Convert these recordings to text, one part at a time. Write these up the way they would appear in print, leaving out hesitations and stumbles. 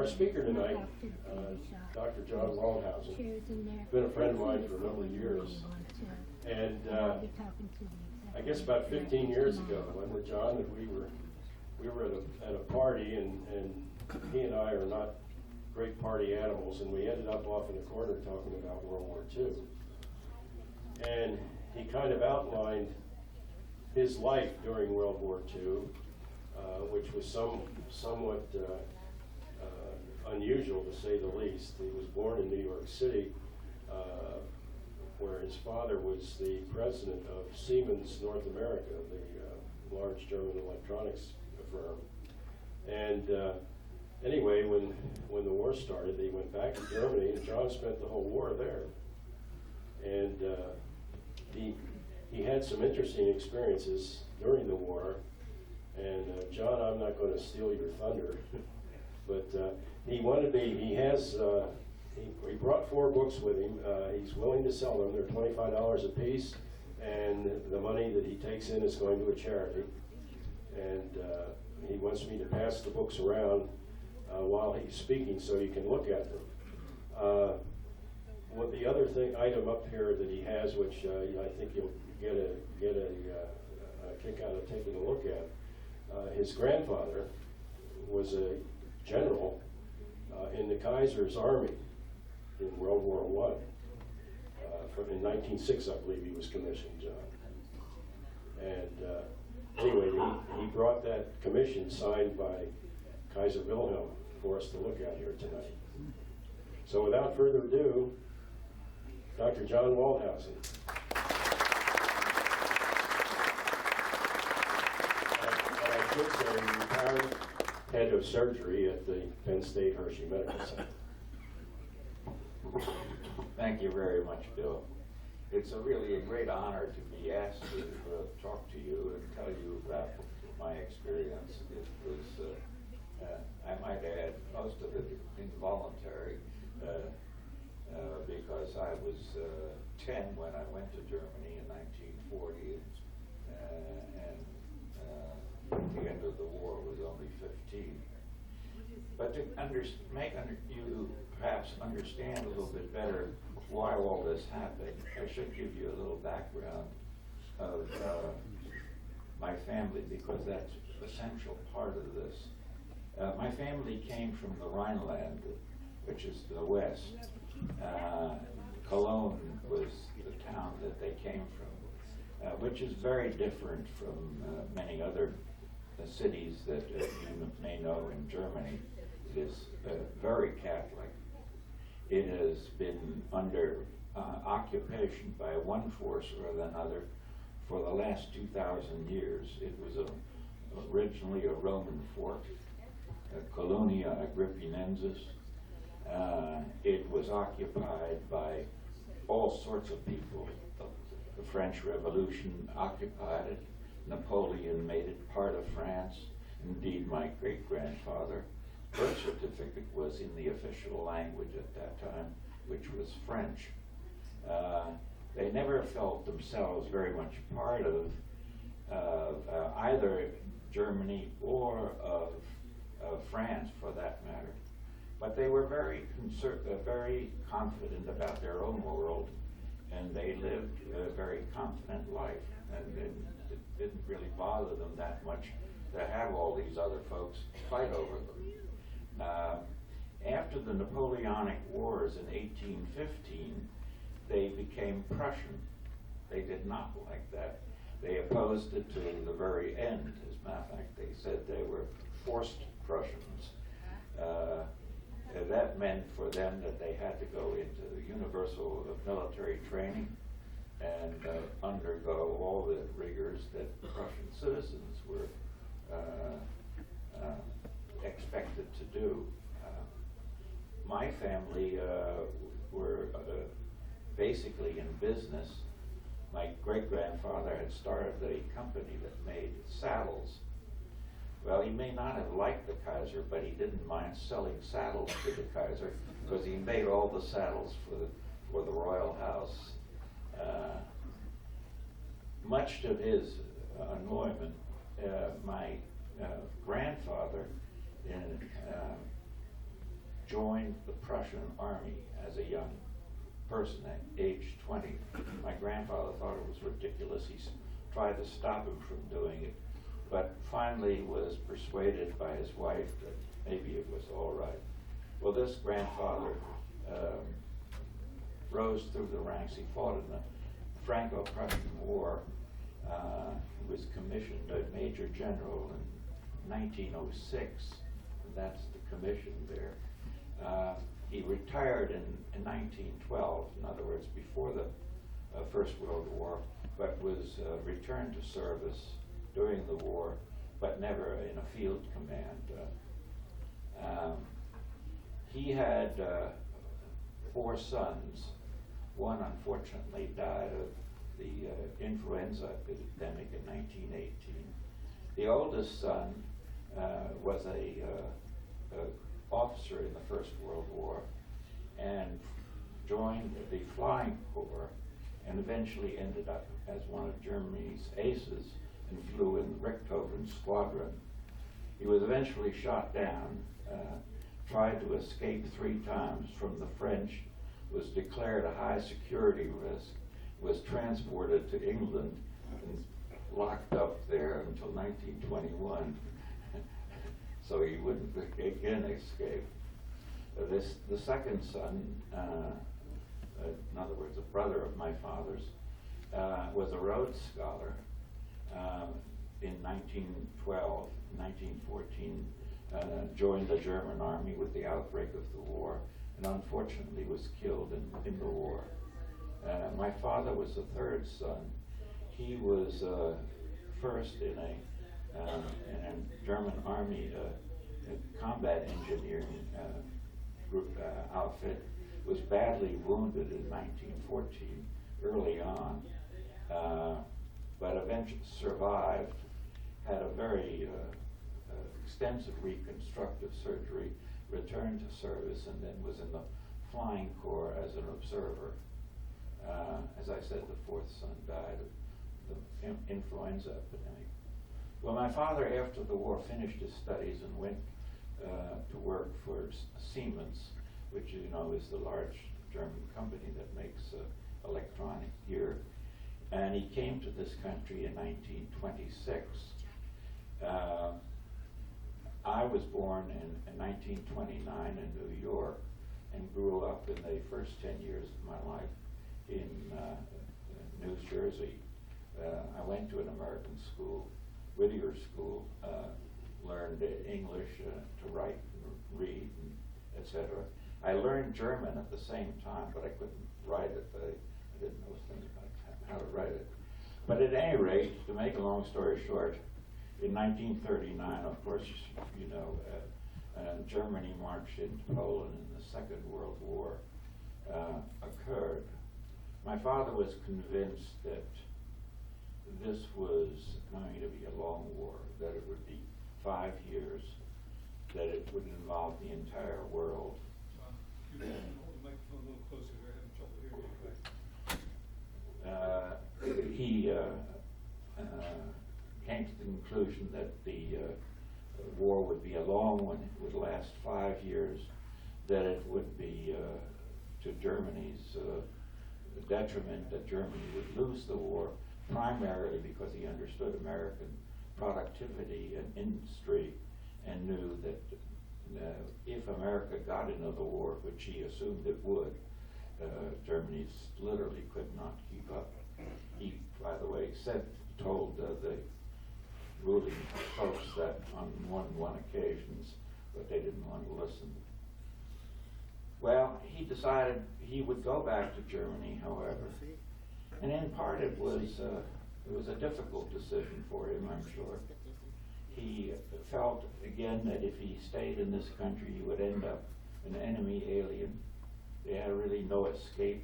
Our speaker tonight, Dr. John Waldhousen, been a friend of mine for a number of years. And I guess about 15 years ago, wasn't it, John, that we were at a party, and he and I are not great party animals, and we ended up off in the corner talking about World War II. And he kind of outlined his life during World War II, which was somewhat unusual, to say the least. He was born in New York City, where his father was the president of Siemens North America, the large German electronics firm. And anyway, when the war started, he went back to Germany, and John spent the whole war there. And he had some interesting experiences during the war. And John, I'm not going to steal your thunder, but he brought 4 books with him. He's willing to sell them. They're $25 a piece, and the money that he takes in is going to a charity. And he wants me to pass the books around while he's speaking so you can look at them. What the other item up here that he has, which I think you'll get a kick out of taking a look at, his grandfather was a general in the Kaiser's army in World War I. In 1906, I believe he was commissioned, John. And anyway, he brought that commission signed by Kaiser Wilhelm for us to look at here tonight. So without further ado, Dr. John Waldhousen. And I should say, retired head of surgery at the Penn State Hershey Medical Center. Thank you very much, Bill. It's really a great honor to be asked to talk to you and tell you about my experience. It was, I might add, most of it involuntary, because I was 10 when I went to Germany in 1940, and at the end of the war was only 15. But to make you perhaps understand a little bit better why all this happened, I should give you a little background of my family, because that's an essential part of this. My family came from the Rhineland, which is the west. Cologne was the town that they came from, which is very different from many other cities that you may know in Germany. It is very Catholic. It has been under occupation by one force or another for the last 2,000 years. It was originally a Roman fort, Colonia Agrippinensis. It was occupied by all sorts of people. The French Revolution occupied it. Napoleon made it part of France. Indeed, my great-grandfather's birth certificate was in the official language at that time, which was French. They never felt themselves very much part of either Germany or of France, for that matter. But they were very confident about their own world, and they lived a very confident life, and it didn't really bother them that much to have all these other folks fight over them. After the Napoleonic Wars in 1815, they became Prussian. They did not like that. They opposed it to the very end. As a matter of fact, they said they were forced Prussians. That meant for them that they had to go into universal military training and undergo all the rigors that Prussian citizens were expected to do. My family were basically in business. My great-grandfather had started a company that made saddles. Well, he may not have liked the Kaiser, but he didn't mind selling saddles to the Kaiser, because he made all the saddles for the royal house. Much to his annoyance, my grandfather joined the Prussian army as a young person at age 20. My grandfather thought it was ridiculous. Tried to stop him from doing it, but finally was persuaded by his wife that maybe it was all right. Well, this grandfather rose through the ranks. He fought in the Franco-Prussian War. He was commissioned a major general in 1906. That's the commission there. He retired in 1912, in other words, before the First World War, but was returned to service during the war, but never in a field command. He had 4 sons. One unfortunately died of the influenza epidemic in 1918. The oldest son was a officer in the First World War and joined the Flying Corps and eventually ended up as one of Germany's aces and flew in the Richthofen squadron. He was eventually shot down, tried to escape 3 times from the French, was declared a high security risk, was transported to England and locked up there until 1921. So he wouldn't again escape. The second son, in other words, a brother of my father's, was a Rhodes Scholar. In 1912, 1914, joined the German army with the outbreak of the war, and unfortunately was killed in the war. My father was the 3rd son. He was first in a German army combat engineering group outfit, was badly wounded in 1914 early on, but eventually survived, had a very extensive reconstructive surgery, returned to service, and then was in the Flying Corps as an observer. As I said, the 4th son died of the influenza epidemic. Well, my father, after the war, finished his studies and went to work for Siemens, which you know is the large German company that makes electronic gear. And he came to this country in 1926. I was born in 1929 in New York and grew up in the first 10 years of my life in New Jersey. I went to an American school, Whittier School, learned English to write and read, and etc. I learned German at the same time, but I couldn't write it. I didn't know things about how to write it. But at any rate, to make a long story short, in 1939, of course, you know, Germany marched into Poland and the Second World War occurred. My father was convinced that this was going to be a long war, that it would be 5 years, that it would involve the entire world. You can hold the microphone a little closer, we're having trouble hearing you. He came to the conclusion that the war would be a long one, it would last 5 years, that it would be to Germany's detriment, that Germany would lose the war, primarily because he understood American productivity and industry and knew that if America got into the war, which he assumed it would, Germany literally could not keep up. He, by the way, told the ruling folks that on one occasions, but they didn't want to listen. Well, he decided he would go back to Germany, however, and in part it was a difficult decision for him, I'm sure. He felt again that if he stayed in this country, he would end up an enemy alien. They had really no escape.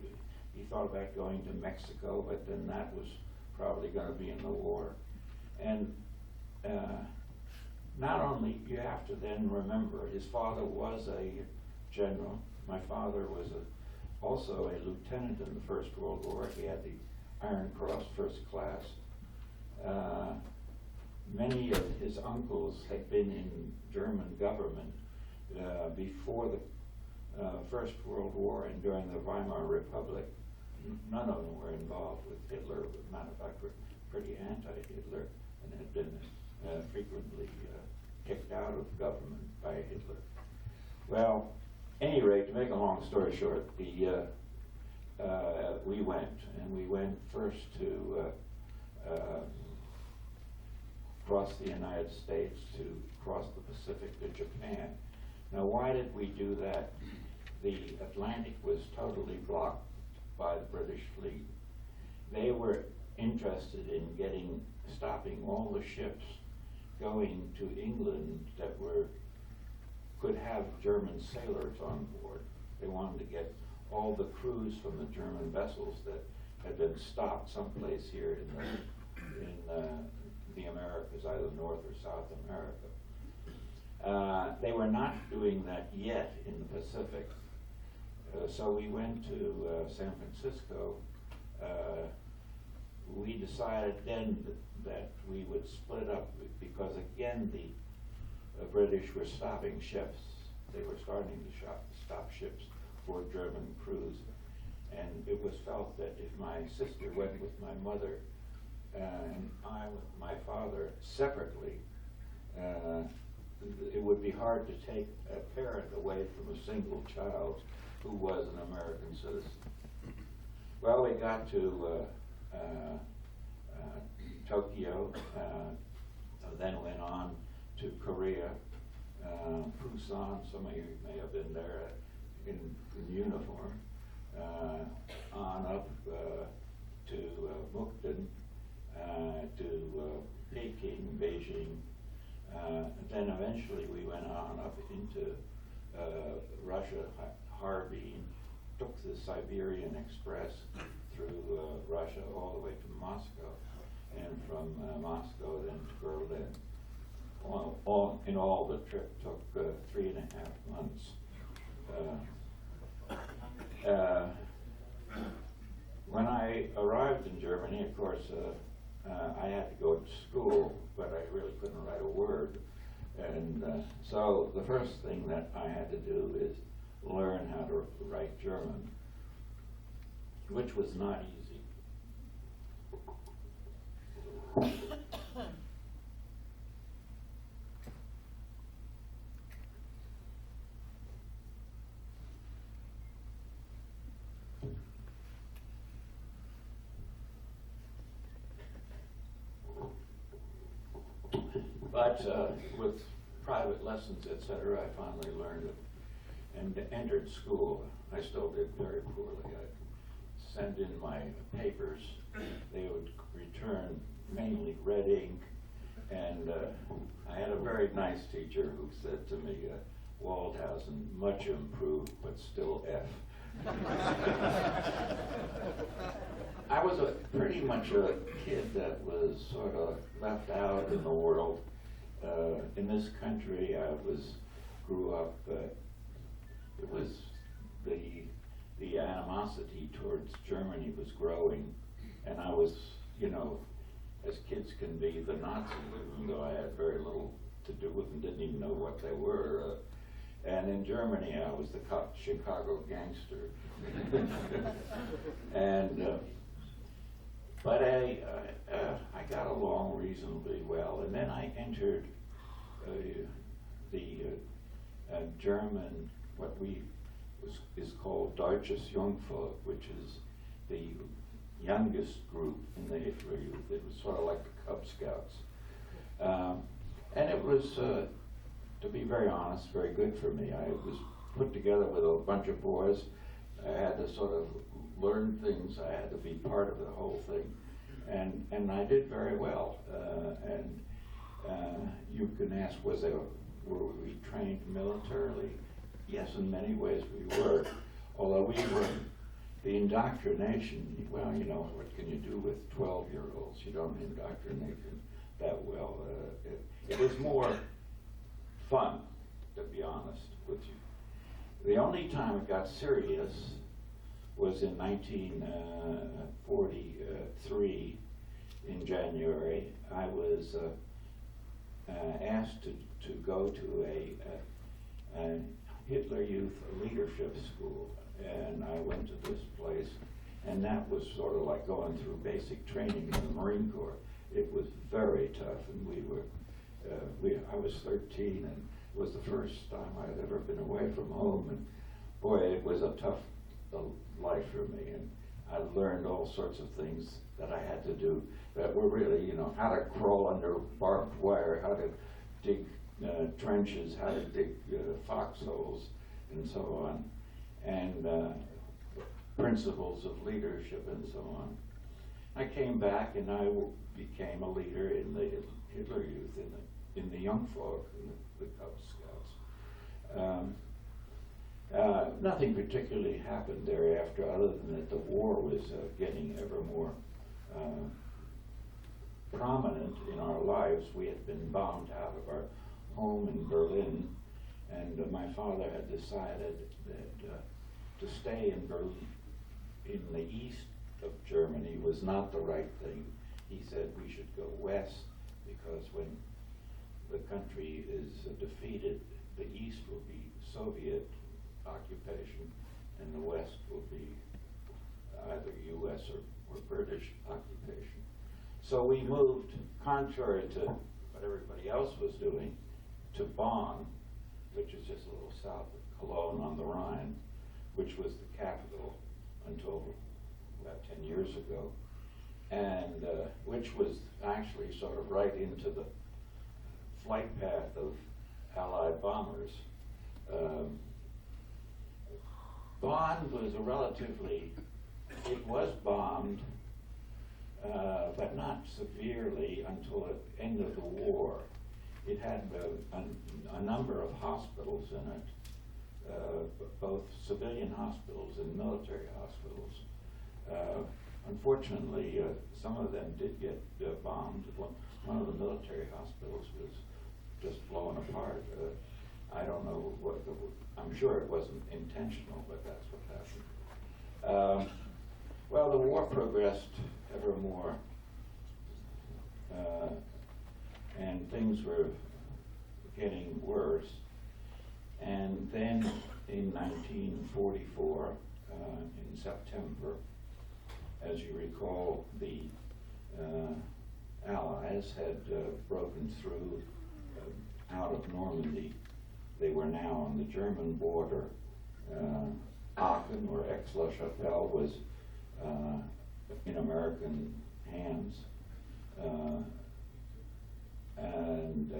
He thought about going to Mexico, but then that was probably going to be in the war. And not only, you have to then remember, his father was a general. My father was also a lieutenant in the First World War. He had the Iron Cross First Class. Many of his uncles had been in German government before the First World War and during the Weimar Republic, none of them were involved with Hitler. As a matter of fact, were pretty anti-Hitler and had been frequently kicked out of government by Hitler. Well, any rate, to make a long story short, we went first to cross the United States, to cross the Pacific to Japan. Now, why did we do that? The Atlantic was totally blocked by the British fleet. They were interested in stopping all the ships going to England that could have German sailors on board. They wanted to get all the crews from the German vessels that had been stopped someplace here in the Americas, either North or South America. They were not doing that yet in the Pacific. So we went to San Francisco. We decided then that we would split up because, again, the British were stopping ships. They were starting to stop ships for German crews. And it was felt that if my sister went with my mother and I with my father separately, it would be hard to take a parent away from a single child who was an American citizen. Well, we got to Tokyo, then went on to Korea, Busan. Some of you may have been there in uniform. On up to Mukden, to Peking, Beijing. Then eventually we went on up into Russia, Harbin, took the Siberian Express through Russia all the way to Moscow, and from Moscow then to Berlin. In all, the trip took 3.5 months. When I arrived in Germany, of course, I had to go to school, but I really couldn't write a word. And so the first thing that I had to do is learn how to write German, which was not easy. But with private lessons, etc., I finally learned it and entered school. I still did very poorly. I'd send in my papers. They would return mainly red ink. And I had a very nice teacher who said to me, Waldhousen, much improved, but still F. I was pretty much a kid that was sort of left out in the world. In this country, grew up, it was the animosity towards Germany was growing, and I was, as kids can be, the Nazis, even though I had very little to do with them, didn't even know what they were. And in Germany, I was the Chicago gangster. And but I got along reasonably well, and then I entered the German, what is called Deutsches Jungvolk, which is the youngest group in the Hitler Youth. It was sort of like the Cub Scouts, and it was, to be very honest, very good for me. I was put together with a bunch of boys. I had to sort of learn things. I had to be part of the whole thing, and I did very well. You can ask, were we trained militarily? Yes, in many ways we were. Although we were, the indoctrination, well, what can you do with 12-year-olds? You don't indoctrinate them that well. It was more fun, to be honest with you. The only time it got serious was in 1943 in January. I was asked to go to a Hitler Youth Leadership School, and I went to this place, and that was sort of like going through basic training in the Marine Corps. It was very tough, and I was 13, and it was the first time I'd ever been away from home, and boy, it was a tough life for me, and I learned all sorts of things that I had to do that were really, how to crawl under barbed wire, how to dig trenches, how to dig foxholes, and so on, and principles of leadership and so on. I came back and I became a leader in the Hitler Youth, in the young folk, in the Cub Scouts. Nothing particularly happened thereafter, other than that the war was getting ever more prominent in our lives. We had been bombed out of our home in Berlin, and my father had decided that to stay in Berlin, in the east of Germany, was not the right thing. He said we should go west, because when the country is defeated, the east will be Soviet occupation, and the west will be either U.S. or British occupation. So we moved, contrary to what everybody else was doing, to Bonn, which is just a little south of Cologne on the Rhine, which was the capital until about 10 years ago, and which was actually sort of right into the flight path of Allied bombers. Bonn was it was bombed, but not severely until the end of the war. It had a number of hospitals in it, both civilian hospitals and military hospitals. Unfortunately, some of them did get bombed. One of the military hospitals was just blown apart. I don't know I'm sure it wasn't intentional, but that's what happened. Well, the war progressed ever more, and things were getting worse. And then in 1944, in September, as you recall, the Allies had broken through out of Normandy. They were now on the German border. Aachen, or Aix-la-Chapelle, was in American hands, and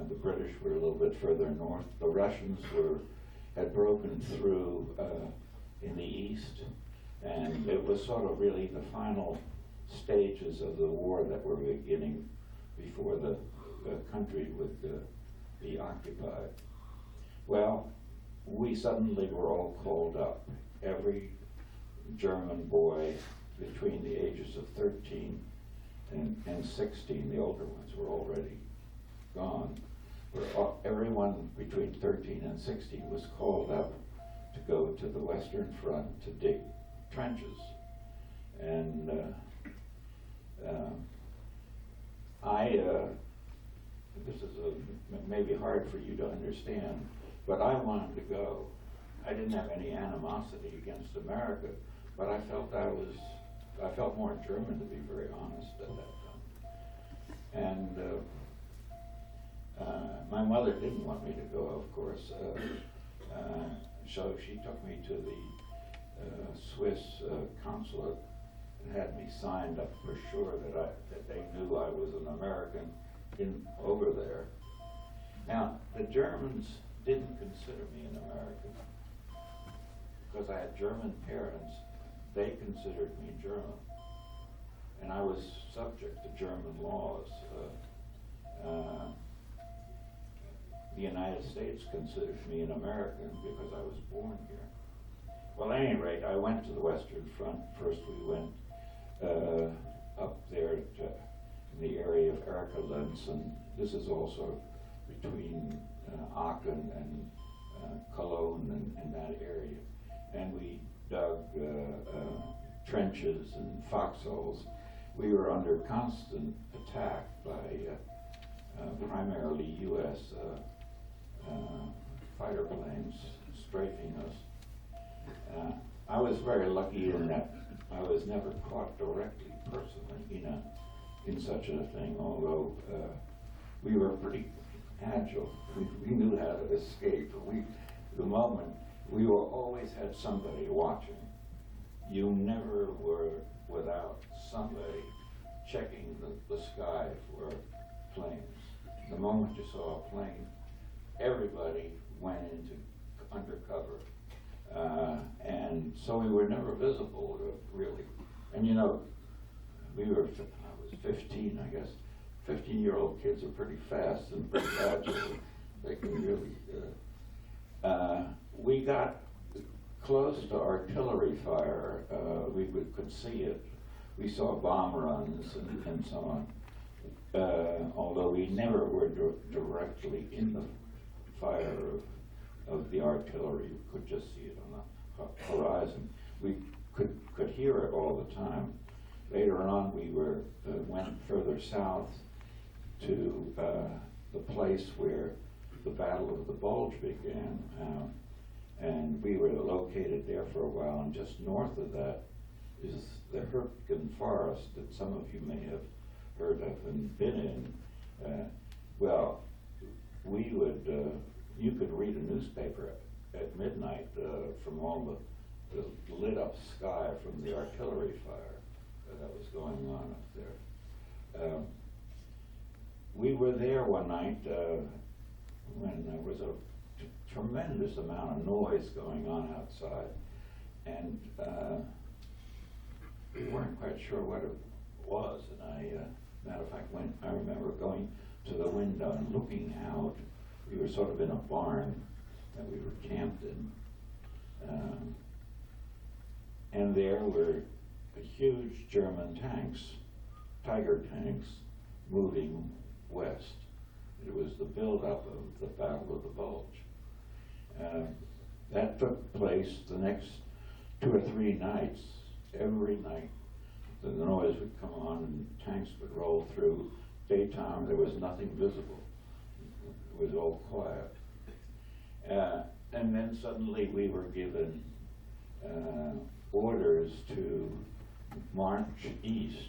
the British were a little bit further north. The Russians had broken through in the east, and it was sort of really the final stages of the war that were beginning before the country would be occupied. Well, we suddenly were all called up. Every German boy between the ages of 13 and 16, the older ones were already gone. Everyone between 13 and 16 was called up to go to the Western Front to dig trenches. And this is maybe hard for you to understand, but I wanted to go. I didn't have any animosity against America, but I felt more German, to be very honest, at that time. And my mother didn't want me to go, of course, so she took me to the Swiss consulate and had me signed up for sure that they knew I was an American over there. Now, the Germans didn't consider me an American because I had German parents. They considered me German, and I was subject to German laws. The United States considered me an American because I was born here. Well, at any rate, I went to the Western Front. First we went up there in the area of Erkelenz, and this is also between Aachen and Cologne and that area. And we dug trenches and foxholes. We were under constant attack by primarily U.S. fighter planes strafing us. I was very lucky in that I was never caught directly, personally, in such a thing, although we were pretty agile. We knew how to escape. The moment, we always had somebody watching. You never were without somebody checking the sky for planes. The moment you saw a plane, everybody went into undercover. And so we were never visible, really. And I was 15, I guess. 15-year-old kids are pretty fast and pretty agile. They can really. We got close to artillery fire. We could see it. We saw bomb runs and so on. Although we never were directly in the fire of the artillery, we could just see it on the horizon. We could hear it all the time. Later on, we went further south to the place where the Battle of the Bulge began, and we were located there for a while. And just north of that is the Hürtgen Forest that some of you may have heard of and been in. Well, we would. You could read a newspaper at midnight from all the lit up sky from the artillery fire that was going on up there. We were there one night when there was a tremendous amount of noise going on outside, and we weren't quite sure what it was. And matter of fact, I remember going to the window and looking out. We were sort of in a barn that we were camped in. And there were huge German tanks, Tiger tanks, moving west. It was the build-up of the Battle of the Bulge. That took place the next 2 or 3 nights. Every night the noise would come on and tanks would roll through. Daytime there was nothing visible. It was all quiet. And then suddenly we were given orders to march east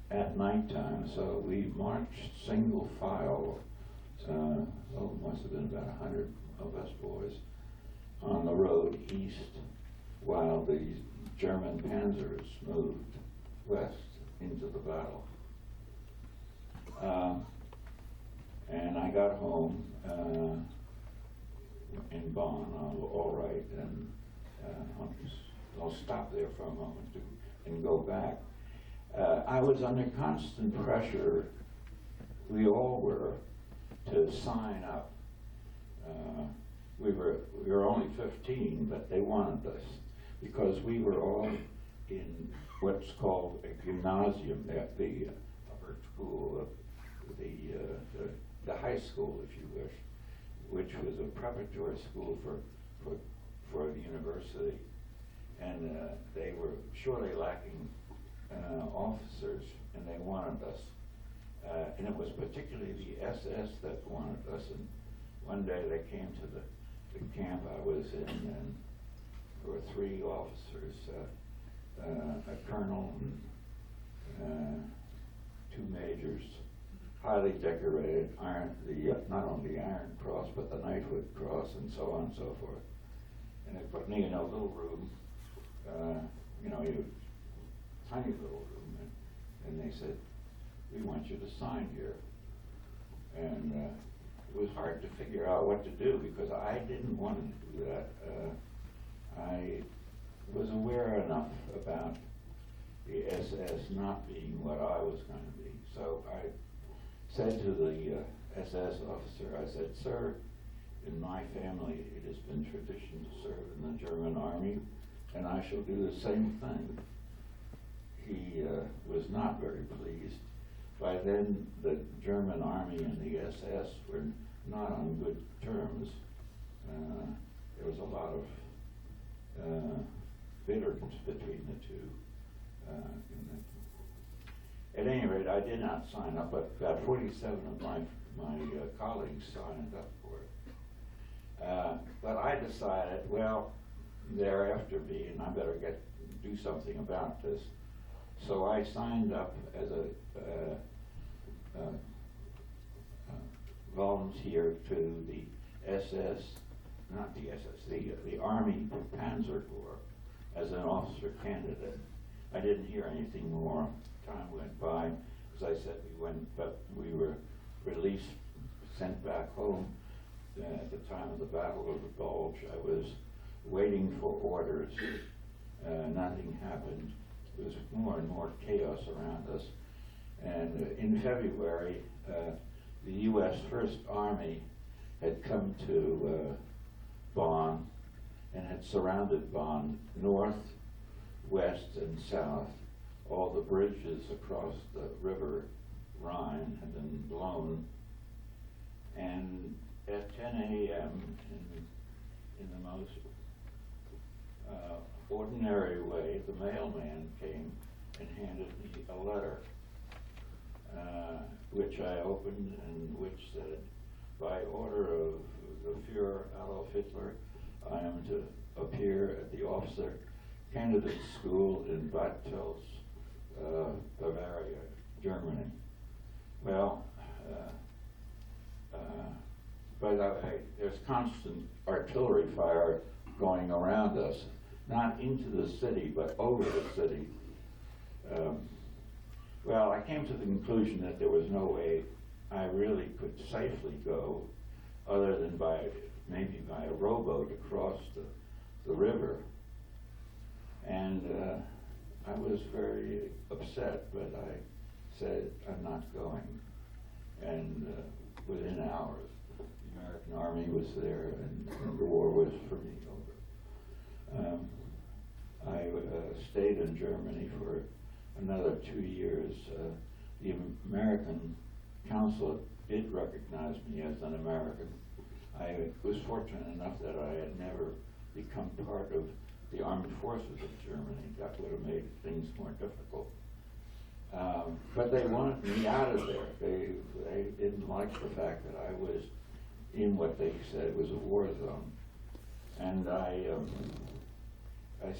at nighttime. So we marched single file, must have been about 100 of us boys, on the road east while the German panzers moved west into the battle. And I got home in Bonn, all right, and I'll stop there for a moment and go back. I was under constant pressure, we all were, to sign up. We were only 15, but they wanted us because we were all in what's called a gymnasium, the upper school, the high school, if you wish, which was a preparatory school for the university. And they were surely lacking officers, and they wanted us. And it was particularly the SS that wanted us. And one day they came to the camp I was in, and there were 3 officers, a colonel and 2 majors, highly decorated, not only the Iron Cross, but the Knighthood Cross, and so on and so forth. And they put me in a little room, a tiny little room, and they said, "We want you to sign here." And it was hard to figure out what to do because I didn't want to do that. I was aware enough about the SS not being what I was going to be. So I said to the SS officer, I said, "Sir, in my family it has been tradition to serve in the German army, and I shall do the same thing." He was not very pleased. By then, the German army and the SS were not on good terms. There was a lot of bitterness between the two. At any rate, I did not sign up, but about 47 of my colleagues signed up for it. But I decided, well, they're after me, and I better do something about this. So I signed up as a volunteer to the the Army Panzer Corps as an officer candidate. I didn't hear anything more. Time went by. As I said, we were released, sent back home. At the time of the Battle of the Bulge, I was waiting for orders. Nothing happened. There was more and more chaos around us. And in February, the U.S. First Army had come to Bonn and had surrounded Bonn north, west, and south. All the bridges across the river Rhine had been blown. And at 10 a.m. in the most ordinary way, the mailman came and handed me a letter, which I opened and which said, by order of the Führer Adolf Hitler, I am to appear at the officer candidate school in Bad Tölz, Bavaria, Germany. Well, by the way, there's constant artillery fire going around us, not into the city, but over the city. Well, I came to the conclusion that there was no way I really could safely go other than maybe by a rowboat across the river. And I was very upset, but I said, I'm not going. And within hours, the American Army was there, and the war was for me over. I stayed in Germany for another 2 years. The American consulate did recognize me as an American. I was fortunate enough that I had never become part of the armed forces of Germany. That would have made things more difficult. But they wanted me out of there. They didn't like the fact that I was in what they said was a war zone. And I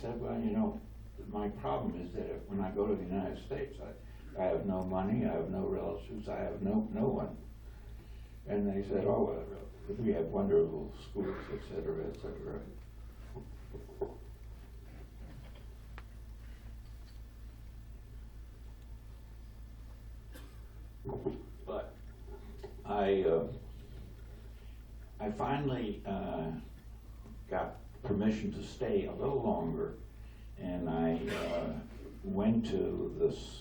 said, well, you know, my problem is that when I go to the United States, I have no money, I have no relatives, I have no one. And they said, oh, well, we have wonderful schools, et cetera, et cetera. But I finally got permission to stay a little longer, and I went to this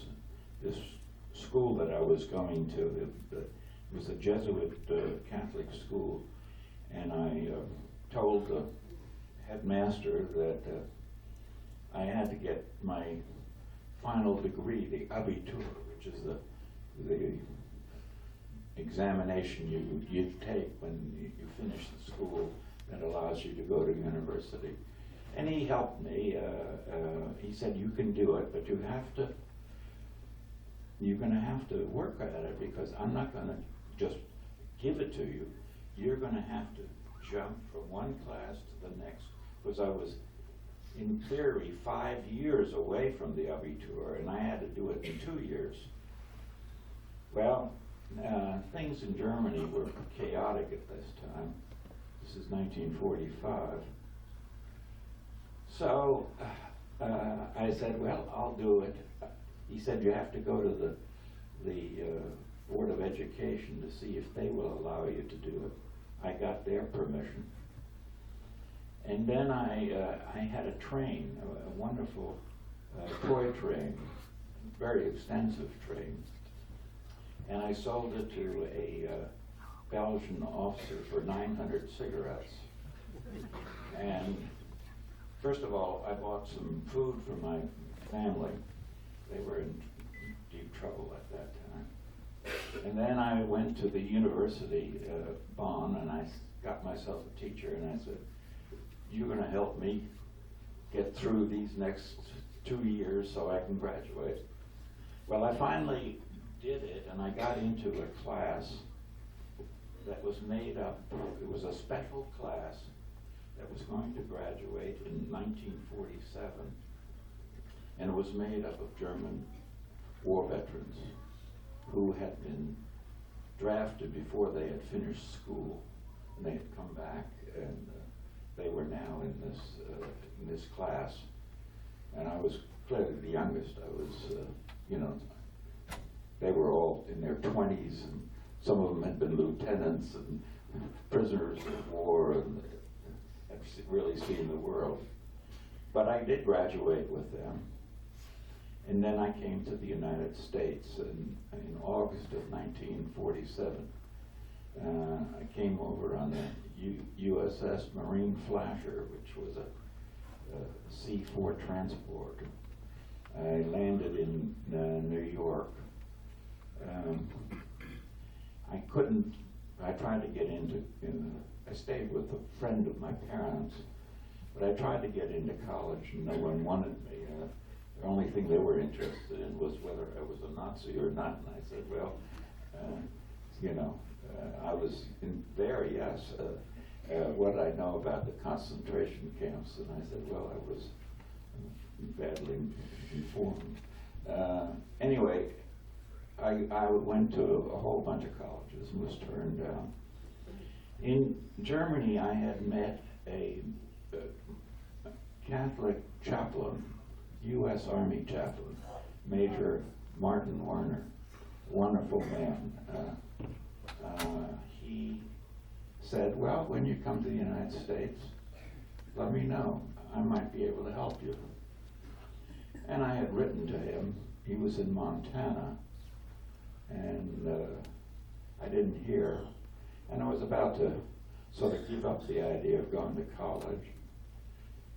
school that I was going to. It was a Jesuit Catholic school, and I told the headmaster that I had to get my final degree, the Abitur, which is the examination you take when you finish the school that allows you to go to university. And he helped me. He said, you can do it, but you're going to have to work at it, because I'm not going to just give it to you. You're going to have to jump from one class to the next, because I was, in theory, 5 years away from the Abitur, and I had to do it in 2 years. Well, things in Germany were chaotic at this time. This is 1945. So I said, well, I'll do it. He said, you have to go to the Board of Education to see if they will allow you to do it. I got their permission. And then I had a train, a wonderful toy train, very extensive train. And I sold it to a Belgian officer for 900 cigarettes. And first of all, I bought some food for my family. They were in deep trouble at that time. And then I went to the university, Bonn, and I got myself a teacher, and I said, you're going to help me get through these next 2 years so I can graduate. Well, I finally did it, and I got into a class that was made up, it was a special class that was going to graduate in 1947, and it was made up of German war veterans who had been drafted before they had finished school, and they had come back, and they were now in this class, and I was clearly the youngest. I was, they were all in their 20s, and some of them had been lieutenants and prisoners of war, and had really seen the world. But I did graduate with them. And then I came to the United States in August of 1947. I came over on the USS Marine Flasher, which was a C-4 transport. I landed in New York. I tried to get into, I stayed with a friend of my parents, but I tried to get into college and no one wanted me. The only thing they were interested in was whether I was a Nazi or not, and I said, well, I was in there, yes. What did I know about the concentration camps? And I said, well, I was badly informed. Anyway, I went to a whole bunch of colleges and was turned down. In Germany, I had met a Catholic chaplain, U.S. Army chaplain, Major Martin Warner, wonderful man. He said, well, when you come to the United States, let me know. I might be able to help you. And I had written to him. He was in Montana, and I didn't hear. And I was about to sort of give up the idea of going to college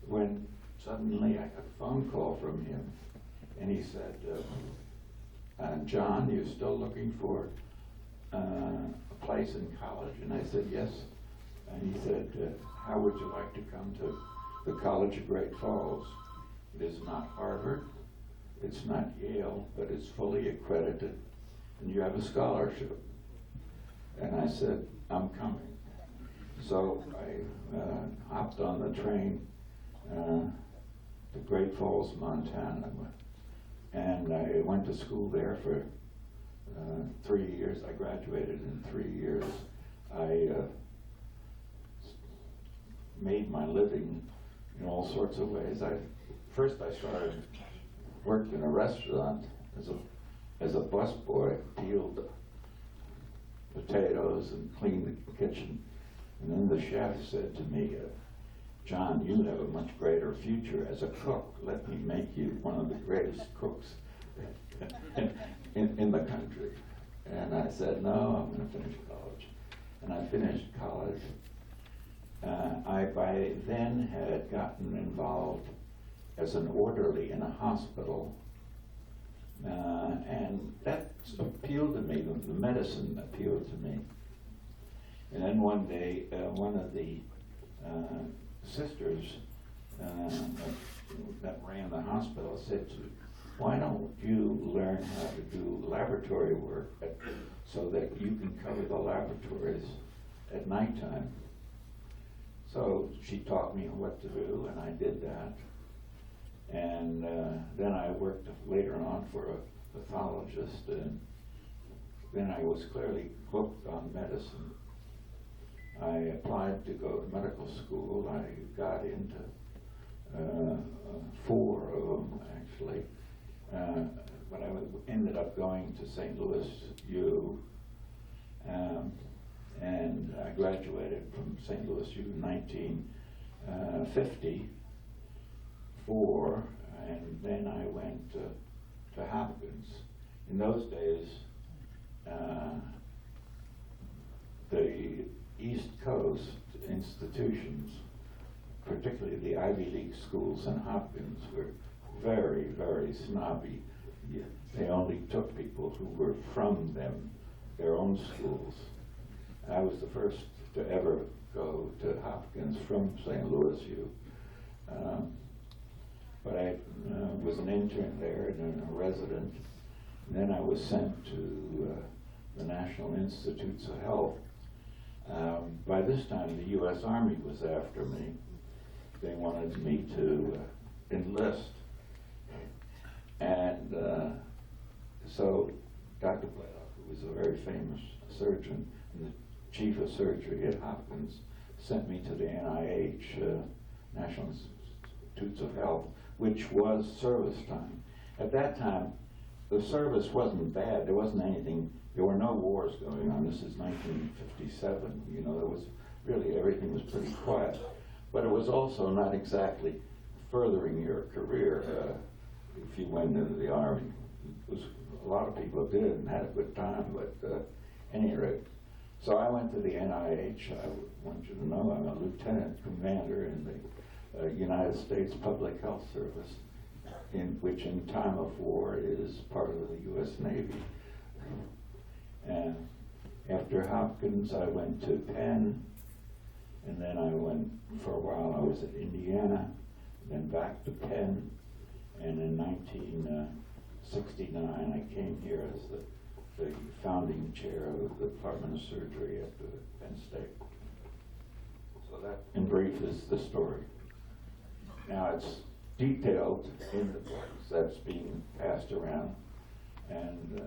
when suddenly I got a phone call from him, and he said, John, you're still looking for a place in college? And I said, yes. And he said, how would you like to come to the College of Great Falls? It is not Harvard, it's not Yale, but it's fully accredited, and you have a scholarship. And I said, I'm coming. So I hopped on the train to Great Falls, Montana, and I went to school there for 3 years. I graduated in 3 years. I made my living in all sorts of ways. First I worked in a restaurant as a busboy, peeled potatoes and cleaned the kitchen. And then the chef said to me, John, you have a much greater future as a cook. Let me make you one of the greatest cooks in the country. And I said, no, I'm going to finish college. And I finished college. I by then had gotten involved as an orderly in a hospital. And that appealed to me, the medicine appealed to me. And then one day, one of the sisters that ran the hospital said to me, why don't you learn how to do laboratory work so that you can cover the laboratories at nighttime? So she taught me what to do, and I did that. And then I worked later on for a pathologist, and then I was clearly hooked on medicine. I applied to go to medical school. I got into 4 of them, actually. But I ended up going to St. Louis U, and I graduated from St. Louis U in 1954, and then I went to Hopkins. In those days, the East Coast institutions, particularly the Ivy League schools in Hopkins, were very, very snobby. They only took people who were from their own schools. I was the first to ever go to Hopkins from St. Louis U. But I was an intern there and then a resident. And then I was sent to the National Institutes of Health. By this time, the U.S. Army was after me. They wanted me to enlist. And so Dr. Blaylock, who was a very famous surgeon and the chief of surgery at Hopkins, sent me to the NIH, National Institutes of Health, which was service time. At that time, the service wasn't bad. There wasn't anything, there were no wars going on. This is 1957. You know, there was really, everything was pretty quiet. But it was also not exactly furthering your career if you went into the Army. It was, a lot of people did and had a good time, but any rate. So I went to the NIH. I want you to know I'm a lieutenant commander in the United States Public Health Service, which in time of war is part of the U.S. Navy. And after Hopkins, I went to Penn, and then I went, for a while I was at Indiana, then back to Penn, and in 1969 I came here as the founding chair of the Department of Surgery at Penn State. So that, in brief, is the story. Now it's detailed in the books that's being passed around, and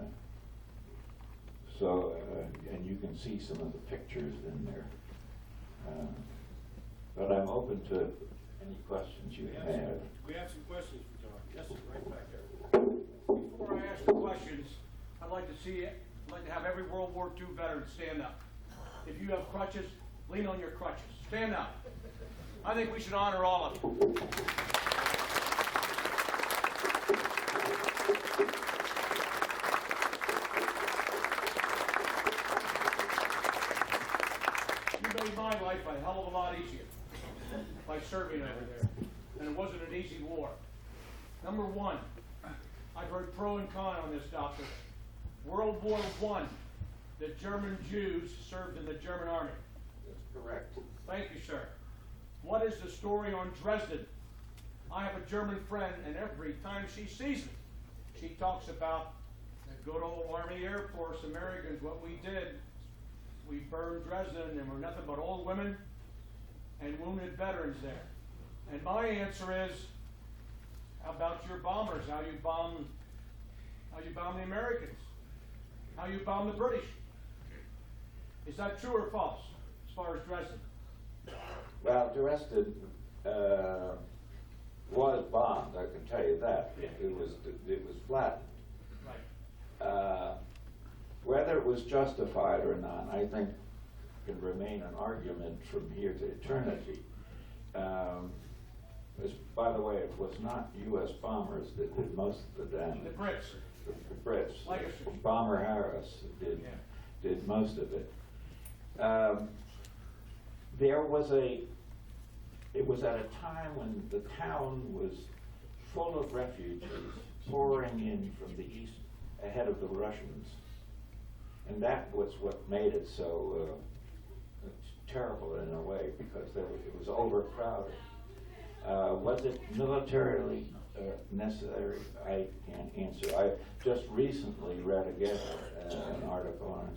and you can see some of the pictures in there. But I'm open to any questions you have. We have some questions for John. Yes, sir, right back there. Before I ask the questions, I'd like to have every World War II veteran stand up. If you have crutches, lean on your crutches. Stand up. I think we should honor all of you. You made my life a hell of a lot easier by serving over there. And it wasn't an easy war. Number one, I've heard pro and con on this, Doctor. World War I, the German Jews served in the German army. That's correct. Thank you, sir. What is the story on Dresden? I have a German friend, and every time she sees me, she talks about the good old Army Air Force Americans, what we did. We burned Dresden, and we're nothing but old women and wounded veterans there. And my answer is, how about your bombers? How you bomb the Americans? How you bomb the British? Is that true or false, as far as Dresden? Well, Dresden was bombed, I can tell you that. Yeah. It was flattened. Right. Whether it was justified or not, I think can remain an argument from here to eternity. By the way, it was not U.S. bombers that did most of the damage. The Brits. The Brits. Legacy. Bomber Harris did most of it. It was at a time when the town was full of refugees pouring in from the east ahead of the Russians. And that was what made it so terrible in a way, because it was overcrowded. Was it militarily necessary? I can't answer. I just recently read again an article on it.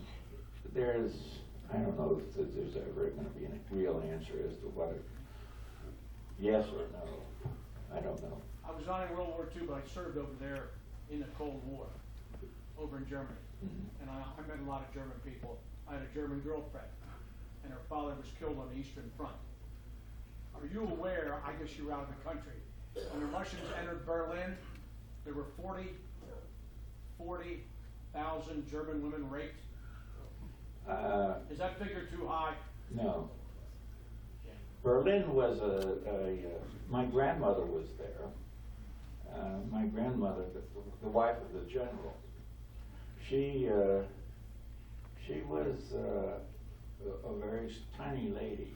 I don't know if there's ever going to be a real answer as to whether yes or no. I don't know. I was not in World War II, but I served over there in the Cold War, over in Germany. Mm-hmm. And I met a lot of German people. I had a German girlfriend, and her father was killed on the Eastern Front. Are you aware, I guess you were out of the country, when the Russians entered Berlin, there were 40,000 German women raped? Is that figure too high? No. Berlin was my grandmother was there. My grandmother, the wife of the general, she was a very tiny lady.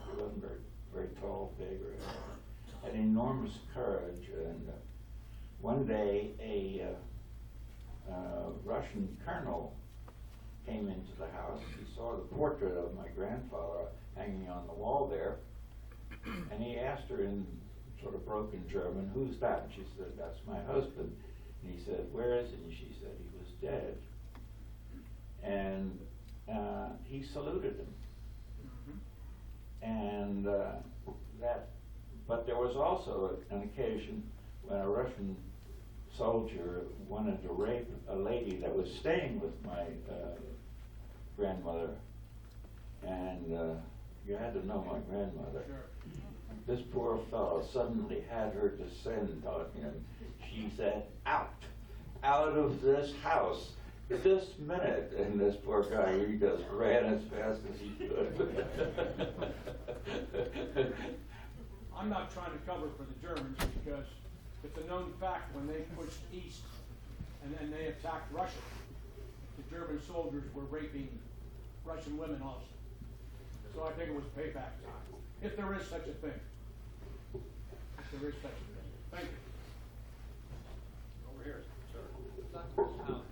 She wasn't very tall, big, or had enormous courage. And one day, a Russian colonel came into the house. He saw the portrait of my grandfather hanging on the wall there, and he asked her in sort of broken German, "Who's that?" And she said, "That's my husband." And he said, "Where is he?" And she said, "He was dead." And he saluted him. And but there was also an occasion when a Russian soldier wanted to rape a lady that was staying with my grandmother, and you had to know my grandmother. Sure. This poor fellow suddenly had her descend on him. She said, "Out of this house, this minute." And this poor guy, he just ran as fast as he could. I'm not trying to cover for the Germans because it's a known fact when they pushed east and they attacked Russia, the German soldiers were raping Russian women also. So I think it was payback time, if there is such a thing. If there is such a thing. Thank you. Over here, sir. Dr. Waldhousen,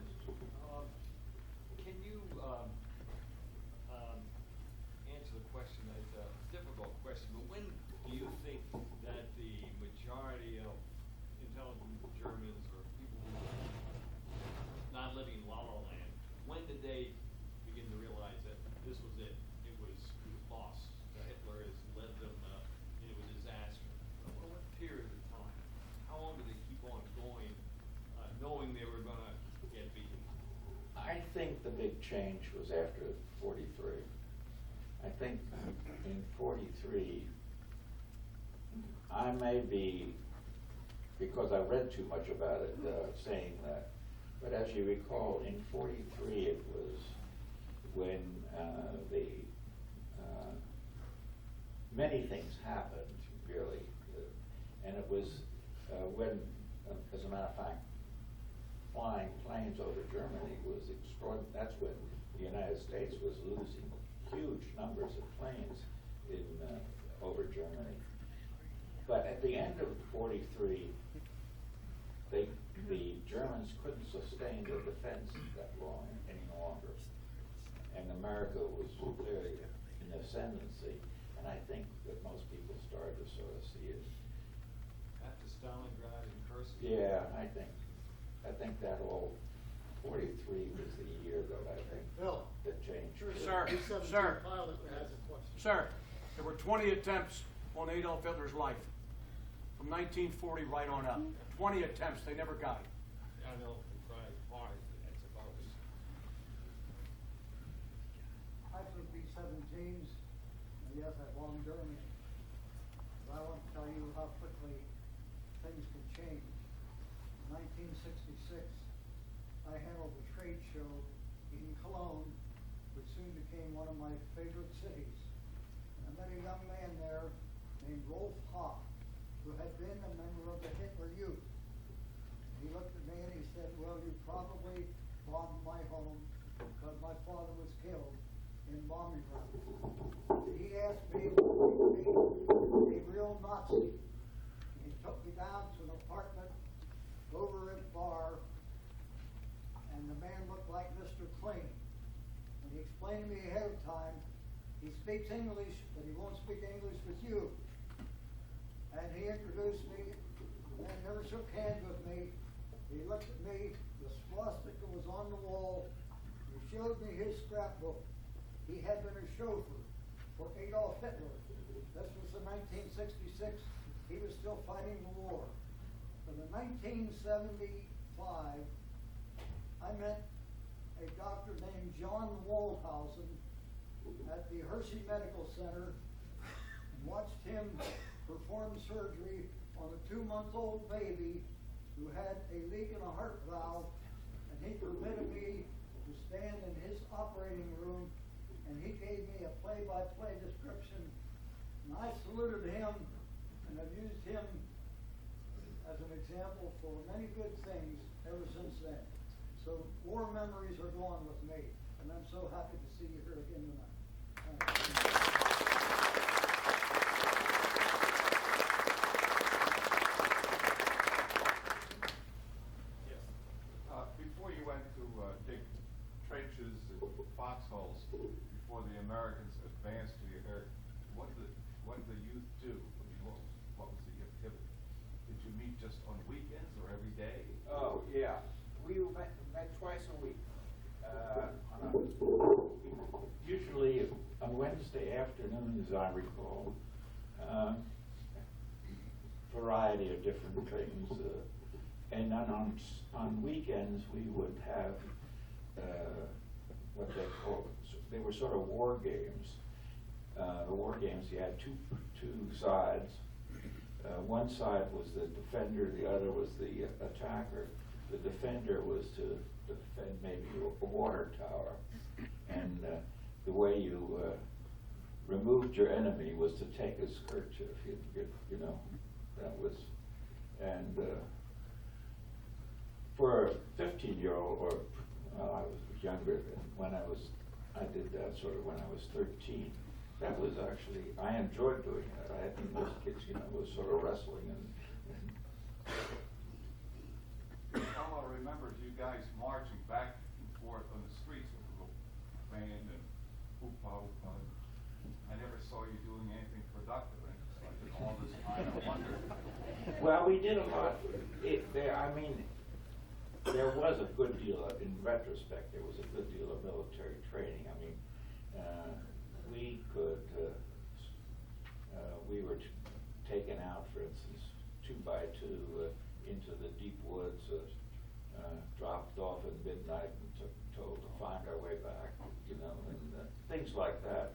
can you answer the question? It's a difficult question, but when do you think that the majority of intelligent Germans or people who are not living in La La Land, when did they begin to realize that this was it? It was lost. Hitler has led them into a disaster. What period of time? How long did they keep on going, knowing they were going to get beaten? I think the big change was after 43. I think in 43, I may be, because I read too much about it, saying that, but as you recall, in 43 it was when many things happened, really, and it was when, as a matter of fact, flying planes over Germany was extraordinary. That's when the United States was losing huge numbers of planes in over Germany. But at the end of 43, the Germans couldn't sustain their defense that long any longer, and America was clearly in the ascendancy. And I think that most people started to sort of see it. After Stalingrad and Kursk? Yeah, I think that all 43 was the year that I think Bill. that changed. Sir, B-17 sir. pilot has a question. Sir, there were 20 attempts on Adolf Hitler's life from 1940 right on up. 20 attempts, they never got it. I know, we tried hard, I suppose. I flew B-17s, and yes, I bombed Germany. But I want to tell you how quickly things could change. In 1966, I handled a trade show in Cologne, which soon became one of my favorite cities. And I met a young man there named Rolf Hock, who had been a member of the Hitler Youth. He looked at me and he said, "Well, you probably bombed my home because my father was killed in bombing runs." He asked me to be a real Nazi. He took me down to an apartment over at bar, and the man looked like Mr. Clean. And he explained to me ahead of time, he speaks English, but he won't speak English with you. And he introduced me, and never shook hands with me. He looked at me, the swastika was on the wall. He showed me his scrapbook. He had been a chauffeur for Adolf Hitler. This was in 1966. He was still fighting the war. But in 1975, I met a doctor named John Waldhousen at the Hershey Medical Center and watched him perform surgery on a 2-month-old baby who had a leak in a heart valve, and he permitted me to stand in his operating room, and he gave me a play-by-play description, and I saluted him, and I've used him as an example for many good things ever since then. So war memories are gone with me, and I'm so happy to see you here again tonight. Thank you. Before you went to dig trenches and foxholes, before the Americans advanced to your area, what did the youth do? I mean, what was the activity? Did you meet just on weekends or every day? Oh, yeah. We met twice a week. Usually a on Wednesday afternoons, I recall, variety of different things. And then on weekends, we would have what they called, they were sort of war games. The war games, you had two sides. One side was the defender, the other was the attacker. The defender was to defend maybe a water tower. And the way you removed your enemy was to take his kerchief, you know, that was, and for a 15-year-old, or I was younger when I did that sort of when I was 13. That was actually, I enjoyed doing that. I think most kids, you know, was sort of wrestling and Elmo remembers you guys marching back and forth on the streets with a little band and hoopah. I never saw you doing anything productive. And it's like all this time I wondered. well, we did a lot. There was a good deal of, in retrospect, there was a good deal of military training. I mean, we could, we were taken out, for instance, 2 by 2 into the deep woods, dropped off at midnight and told to find our way back, you know, and things like that.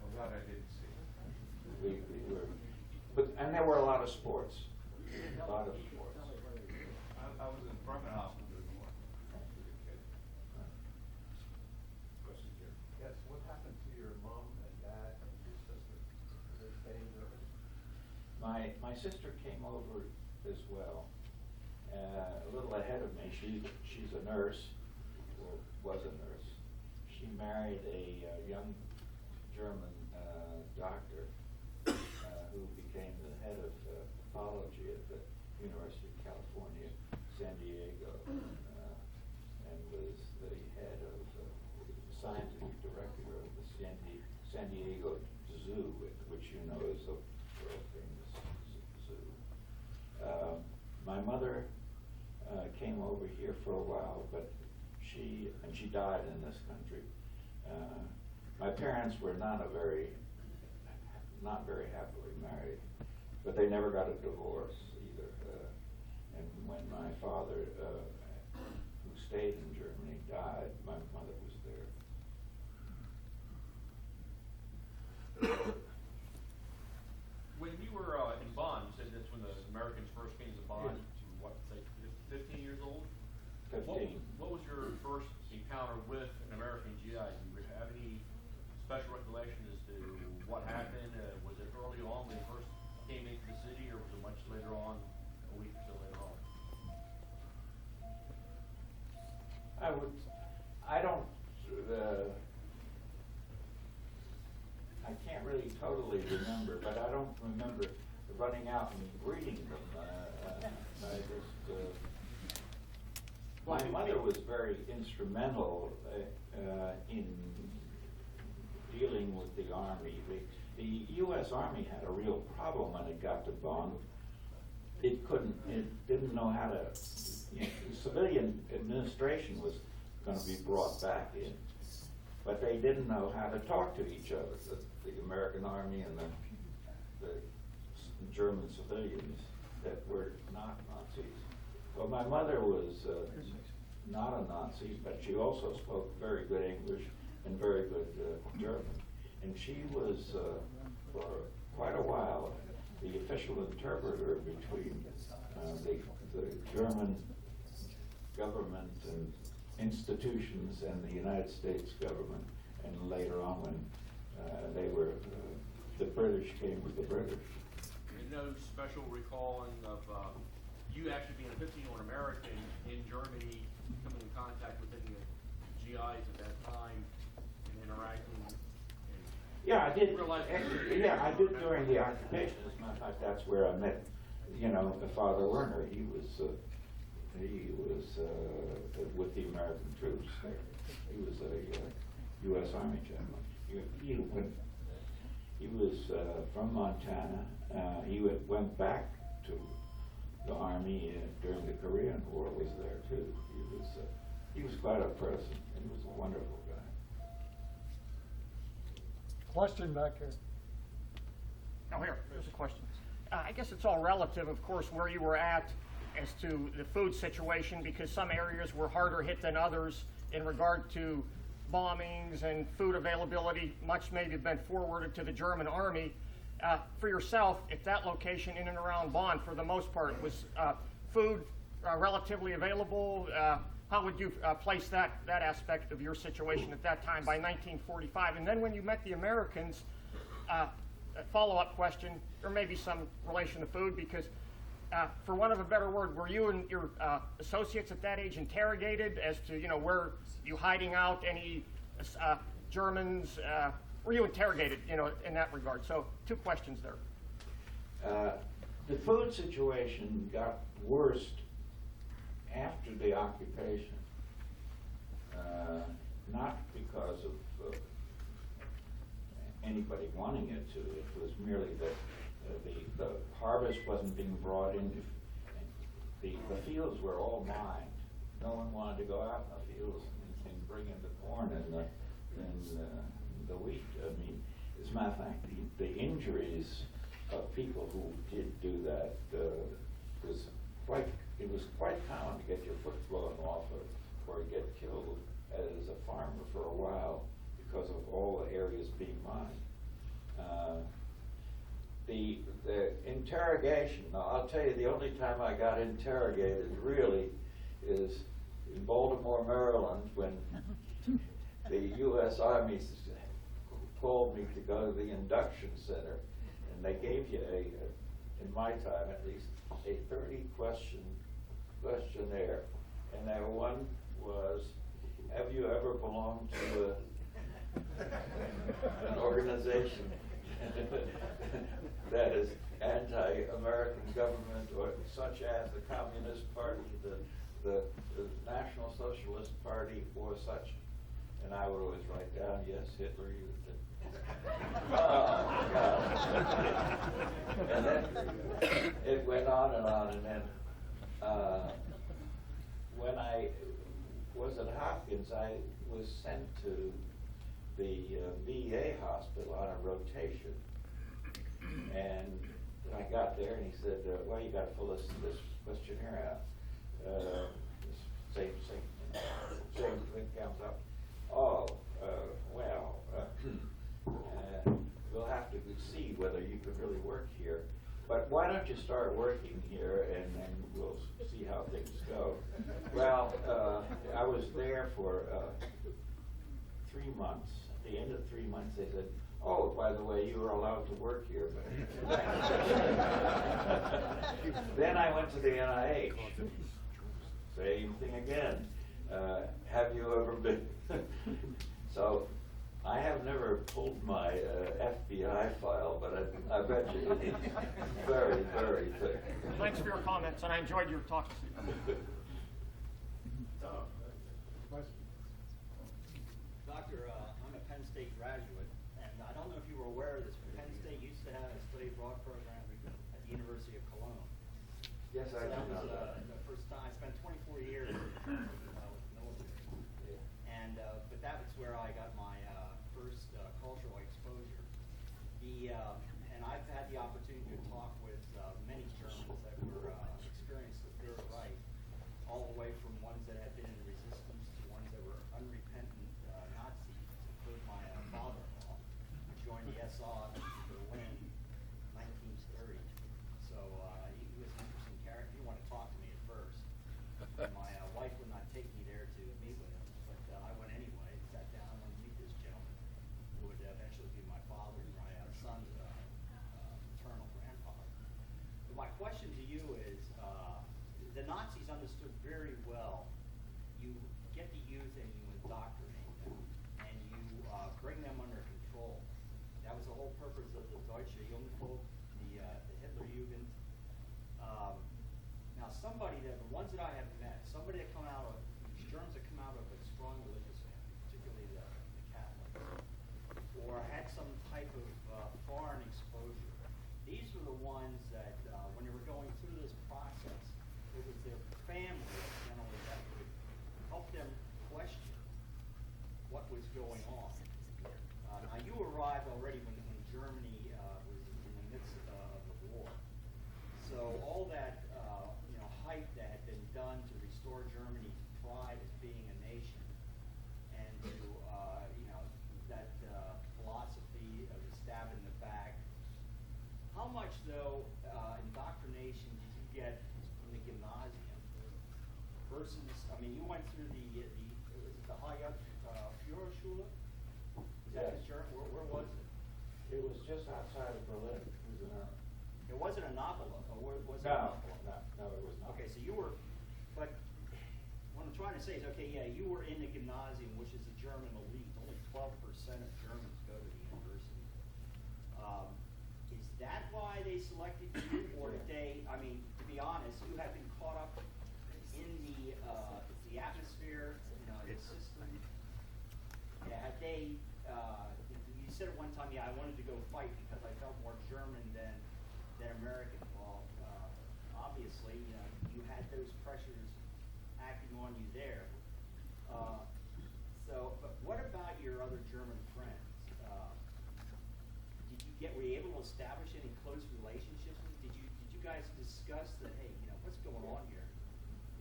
Well, that I didn't see. We were, and there were a lot of sports, a lot of sports. I was in Birmingham when we were a kid. Question here. Yes, what happened to your mom and dad and your sister? Did they stay in Germany? My sister came over as well, a little ahead of me. She's a nurse, or was a nurse. She married a young German doctor who became the head of pathology at the University of California, San Diego, and was the head of scientific director of the San Diego Zoo, which you know is a world famous zoo. My mother came over here for a while, but she died in this country. My parents were not very happily married, but they never got a divorce either. And when my father, who stayed in Germany, died, my mother was there. When you were in Bonn, you said that's when the Americans first came to Bonn, Yeah. to what, say, 15 years old? 15. What was your first encounter with an American GI? Do you have any special recollection as to what happened? Was it early on when you first came into the city, or was it much later on, a week or so later on? I can't really totally remember, but I don't remember running out and greeting them. I just, my mother was very instrumental in dealing with the Army. The U.S. Army had a real problem when it got to Bonn. It didn't know how to, you know, the civilian administration was going to be brought back in, but they didn't know how to talk to each other, the American Army and the German civilians that were not Nazis. Well, my mother was not a Nazi, but she also spoke very good English and very good German. And she was, for quite a while, the official interpreter between the German government and institutions and the United States government. And later on, when the British came with the British. And no special recalling of you actually being a 15-year-old American in Germany, coming in contact with any GIs at that time, and interacting. And Yeah, I did. Actually, Yeah, I did during the occupation. As a matter of fact, that's where I met, Father Werner. He was with the American troops there. He was a U.S. Army general. He was from Montana. He went back to the Army during the Korean War. Was there too. He was quite a person. He was a wonderful guy. Question back here. Oh, here, there's a question. I guess it's all relative, of course, where you were at as to the food situation, because some areas were harder hit than others in regard to bombings and food availability. Much may have been forwarded to the German army. For yourself, at that location in and around Bonn, for the most part, was food relatively available? How would you place that aspect of your situation at that time by 1945? And then when you met the Americans, a follow-up question, there may be some relation to food, because for want of a better word, were you and your associates at that age interrogated as to, were you hiding out any Germans? Were you interrogated, in that regard? So 2 questions there. The food situation got worse after the occupation, not because of anybody wanting it to. It was merely that the harvest wasn't being brought in. The fields were all mined. No one wanted to go out in the fields and bring in the corn and the wheat. I mean, as a matter of fact, the injuries of people who did do that it was quite common to get your foot blown off or get killed as a farmer for a while because of all the areas being mined. The interrogation, now I'll tell you, the only time I got interrogated really is in Baltimore, Maryland, when the U.S. Army called me to go to the induction center, and they gave you in my time at least, a 30-question questionnaire, and that one was, have you ever belonged to an organization that is anti-American government, or such as the Communist Party, the National Socialist Party, or such? And I would always write down, yes, Hitler used it. Oh, God. And then it went on, and then when I was at Hopkins, I was sent to the VA hospital on a rotation. And I got there, and he said, well, you got to fill this questionnaire out. Same thing comes up. Oh, well, we'll have to see whether you can really work here. But why don't you start working here, and then we'll see how things go. Well, I was there for 3 months. At the end of 3 months, they said, oh, by the way, you were allowed to work here. But then I went to the NIH. Same thing again. Have you ever been? So I have never pulled my FBI file, but I bet you it's very, very thick. Thanks for your comments, and I enjoyed your talk. Doctor, I'm a Penn State graduate, and I don't know if you were aware of this, but Penn State used to have a study abroad program at the University of Cologne. Yes, I do know that. The first time. I spent 24 years with the military, and but that was where I got my first cultural exposure. And I've had the opportunity to talk with many Germans that were experienced the Third Reich, all the way from ones that had been in resistance to ones that were unrepentant Nazis, including my father-in-law, who joined the SA in Berlin in 1930. So he was an interesting character. He wanted to talk to me at first. My wife would not take me there to meet with him, but I went anyway, sat down and wanted to meet this gentleman, who would eventually be my father and my son's maternal grandfather. But my question to you is, the Nazis understood very well, you get the youth and you indoctrinate them, and you bring them under control. That was the whole purpose of the Deutsche Jugendvolk, the Hitlerjugend. Now the ones that I have met, somebody that come out of, Germans that come out of a strong religious family, particularly the Catholics, or had some type of foreign exposure. These were the ones that, when they were going through this process, it was their family generally that would help them question what was going on. Now you arrived already restore Germany's pride as being a nation, and to, that philosophy of the stab in the back. How much, though, indoctrination did you get from the gymnasium versus, you went through was it the Hayat Führerschule? Is that Yes. the German, where was it? It was just outside of Berlin. It wasn't a Napola, or was it? No, no, it was not. Okay, so you were, but what I'm trying to say is, okay, yeah, you were in the gymnasium, which is the German elite. Only 12% of Germans go to the university. Is that why they selected you, or did they? To be honest, you have been caught up in the atmosphere, the system. Yeah, had they? You said at one time, yeah, I wanted to go fight because I felt more German than American. Well, obviously, you had those pressures acting on you there. But what about your other German friends? Were you able to establish any close relationships? Did you guys discuss that? Hey, what's going on here?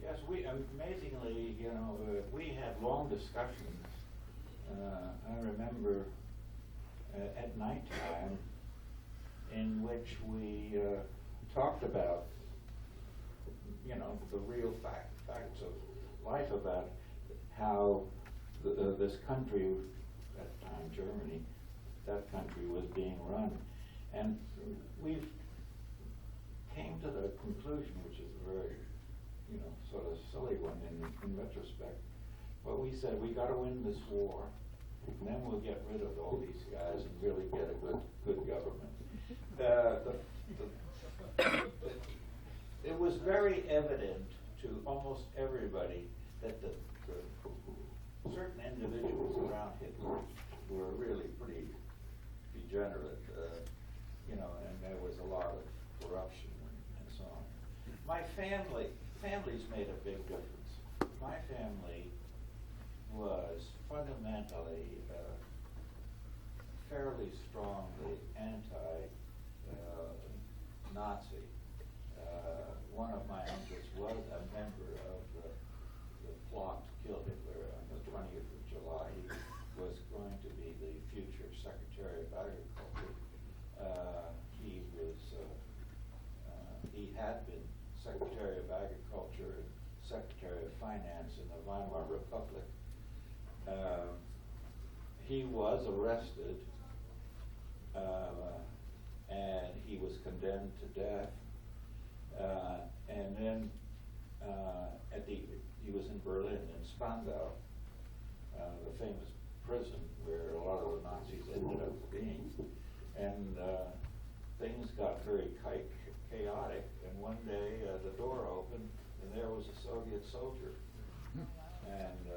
Yes, we amazingly, we had long discussions. I remember at nighttime in which we talked about, the real facts of life, about how this country, at the time Germany, that country was being run. And we came to the conclusion, which is a very, sort of silly one in retrospect, but we said, we got to win this war, and then we'll get rid of all these guys and really get a good government. It was very evident to almost everybody that the certain individuals around Hitler were really pretty degenerate, and there was a lot of corruption and so on. My families made a big difference. My family was fundamentally fairly strongly anti-Nazi. One of my uncles was a member of the plot to kill Hitler on the 20th of July. He was going to be the future Secretary of Agriculture. He had been Secretary of Agriculture and Secretary of Finance in the Weimar Republic. He was arrested, and he was condemned to death. And then he was in Berlin, in Spandau, the famous prison where a lot of the Nazis ended up being. And things got very chaotic, and one day the door opened, and there was a Soviet soldier. And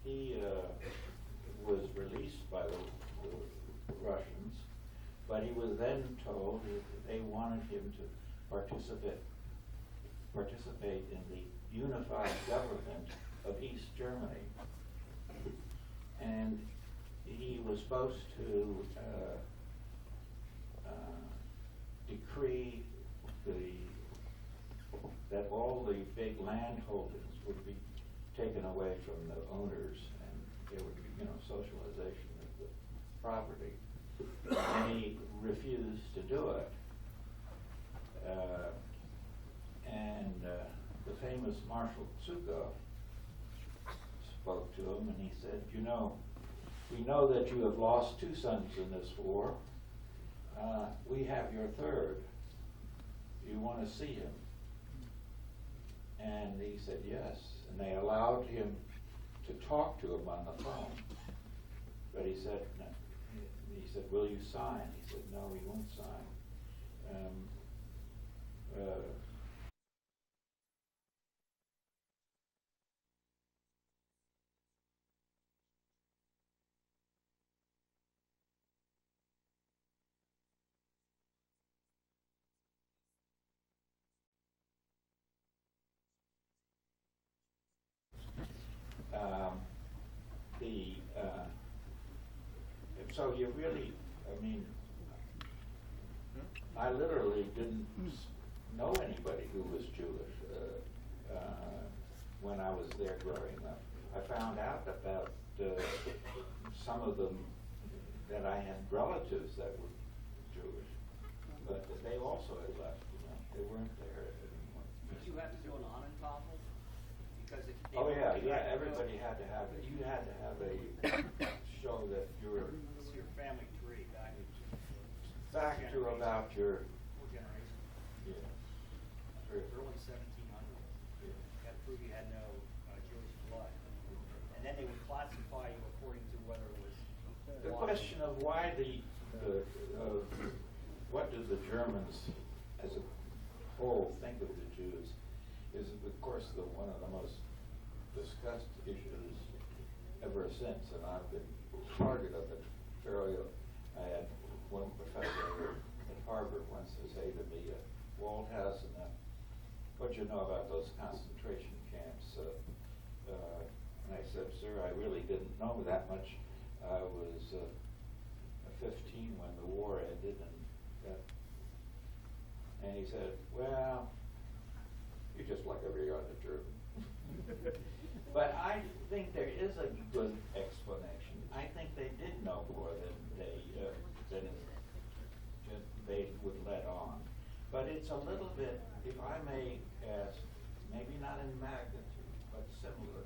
he was released by the Russians, but he was then told that they wanted him to participate in the unified government of East Germany. And he was supposed to decree that all the big land holdings would be taken away from the owners, and there would be, socialization of the property. And he refused to do it. The famous Marshal Zukov spoke to him, and he said, we know that you have lost 2 sons in this war. We have your third. Do you want to see him? And he said yes, and they allowed him to talk to him on the phone. But he said, no. He said, will you sign? He said, no, he won't sign. So you really, I literally didn't know anybody who was Jewish. when I was there growing up. I found out about some of them, that I had relatives that were Jewish, but they also had left, they weren't there anymore. Did you have to do an Anentafel? Because if they Oh, were- yeah, everybody had to have it. You had to have a show that you were It's your family tree back back to about your, 4 generations, yeah, early 1700s. You had to prove you had no Jewish blood. And then they would classify you according to whether it was. the question of why what do the Germans as a whole think of the Jews is, of course, one of the most discussed issues ever since, and I've been target of it fairly. I had one professor at Harvard once to say to me, Waldhousen, what do you know about those concentration camps? And I said, sir, I really didn't know that much. I was 15 when the war ended, and he said, well, you're just like every other German. But I think there is a good explanation. I think they did know more than they would let on. But it's a little bit, if I may ask, maybe not in magnitude, but similar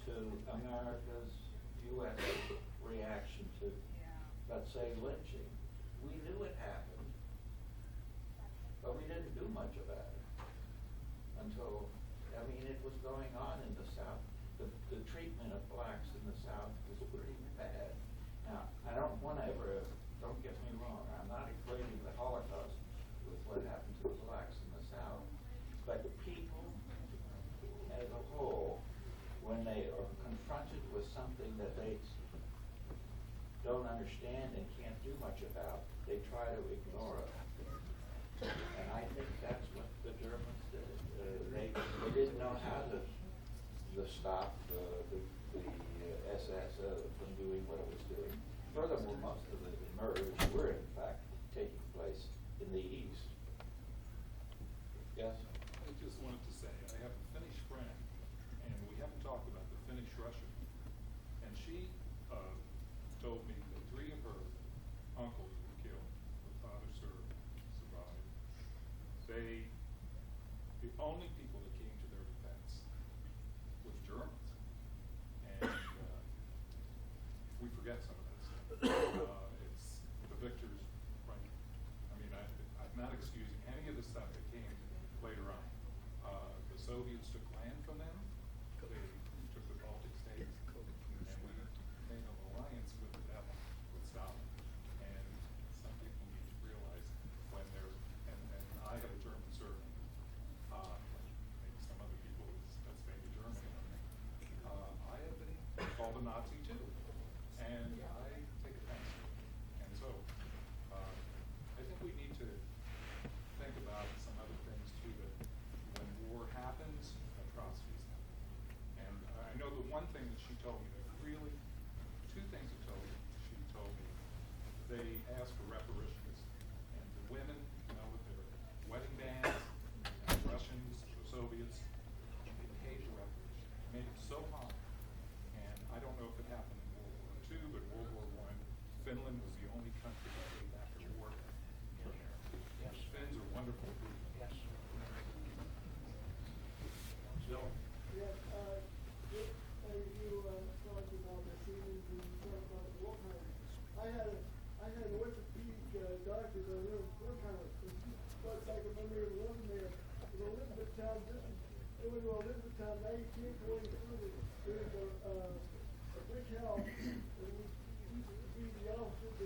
to America's U.S. reaction to, let's say, lynching. We knew it happened, but we didn't do much about it until, it was going on in the South. The treatment of blacks in the South was pretty bad. Now, I don't want to ever, don't get me wrong, I'm not equating the Holocaust with what happened to the blacks in the South, but the people as a whole, when they are confronted with something that they don't understand and can't do much about, they try to ignore it. And I think that's what the Germans did. They didn't know how to stop the SS from doing what it was doing. Furthermore, most of the murders were in fact taking place in the East. Yes? I just wanted to say, I have a Finnish friend, and we haven't talked about the Finnish Russian. And she told me that 3 of her uncles were killed. The father survived. The only people that came to their defense was Germans. And we forget some of that stuff. It's the victors, right? I'm not excusing any of the stuff that came later on. The Soviets took land from them. They took the Baltic states, and we made an alliance with the devil, with Stalin. And some people need to realize when they're, and I have a German surname. Maybe some other people that's maybe German. I have been called a Nazi too, and I take offense to it. And so, I think we need to think about some other things too, that when war happens, atrocities happen. And I know the one thing that she told me, that really, 2 things she told me, they asked for reparations. And the women, with their wedding bands, and the Russians, the Soviets, they paid the reparations. Made it so high. And I don't know if it happened in World War II, but World War I, Finland was the only country that paid back the war in there. Yes. Finns are wonderful people. Yes. Jill? Yes, you talked about the seasons and you talked about the war time. I had an orthopedic doctor that lived in Brookhouse. But I can remember living there. It was Elizabethtown, it was Elizabethtown, 1943. There was a big house, and we used to be the officer, the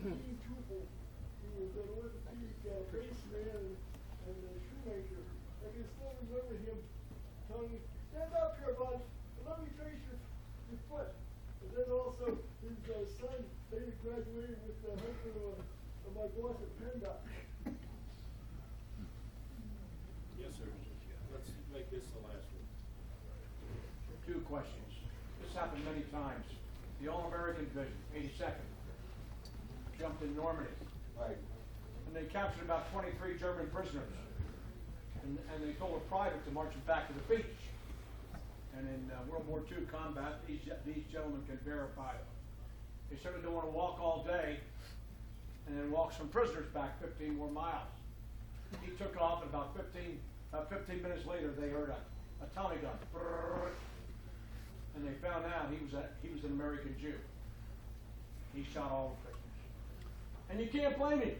Eugene Tupel, who was an orthopedic baseman and a shoemaker. I can still remember him telling me, stand up here, bud, and let me trace your foot. And then also, his son, they graduated with the husband of my boss at PennDOT. Yes, sir. Let's make this the last one. 2 questions. This happened many times. The All-American Division, 82nd, jumped in Normandy. Right. And they captured about 23 German prisoners. And they told a private to march them back to the beach. And in World War II combat, these gentlemen can verify it. They certainly don't want to walk all day and then walk some prisoners back 15 more miles. He took off, and about 15 minutes later, they heard a Tommy gun. And they found out he was an American Jew. He shot all the prisoners. And you can't blame him.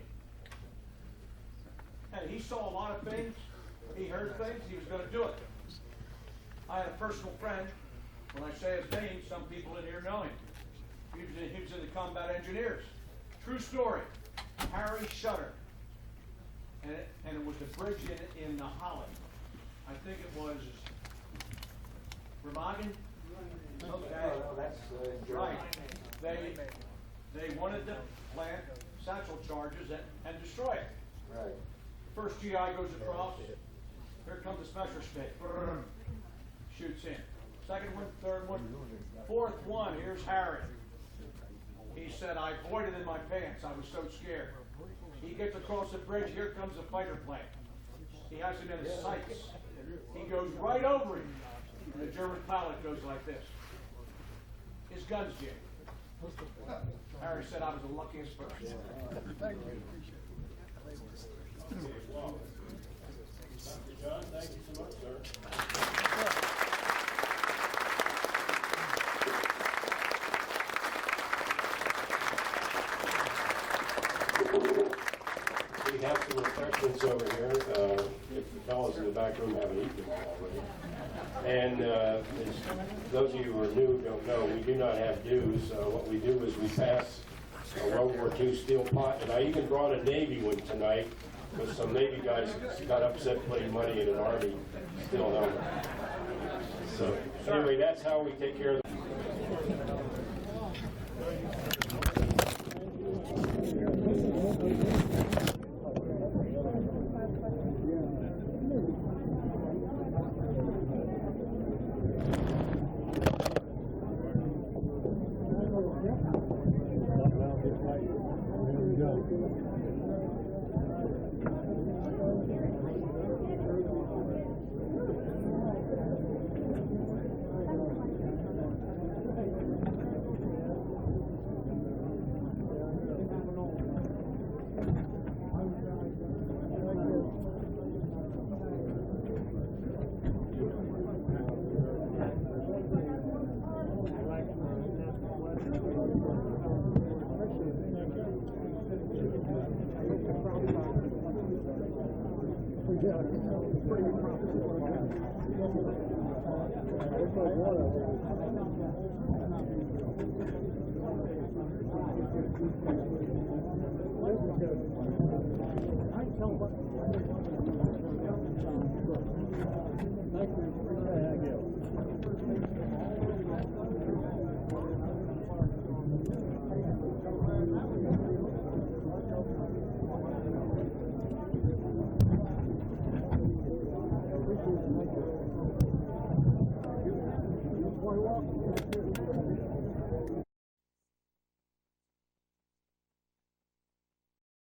And he saw a lot of things. He heard things. He was going to do it. I had a personal friend. When I say his name, some people in here know him. He was in the combat engineers. True story. Harry Shutter. And it was the bridge in Holland. I think it was Remagen. Okay. No, that's Right. Germany. They wanted to plant satchel charges and destroy it. Right. First GI goes across. Here comes the special stick. Shoots in. Second one, third one, fourth one. Here's Harry. He said, I voided in my pants. I was so scared. He gets across the bridge. Here comes a fighter plane. He has him in his sights. He goes right over him. And the German pilot goes like this. His gun's jammed. Harry said I was the luckiest person. Thank you. Dr. John, thank you so much, sir. We have some refreshments over here. If the fellows in the back room haven't eaten them already. And as those of you who are new don't know, we do not have dues. What we do is we pass a World War II steel pot. And I even brought a Navy one tonight, because some Navy guys got upset putting money in an Army steel helmet. So anyway, that's how we take care of the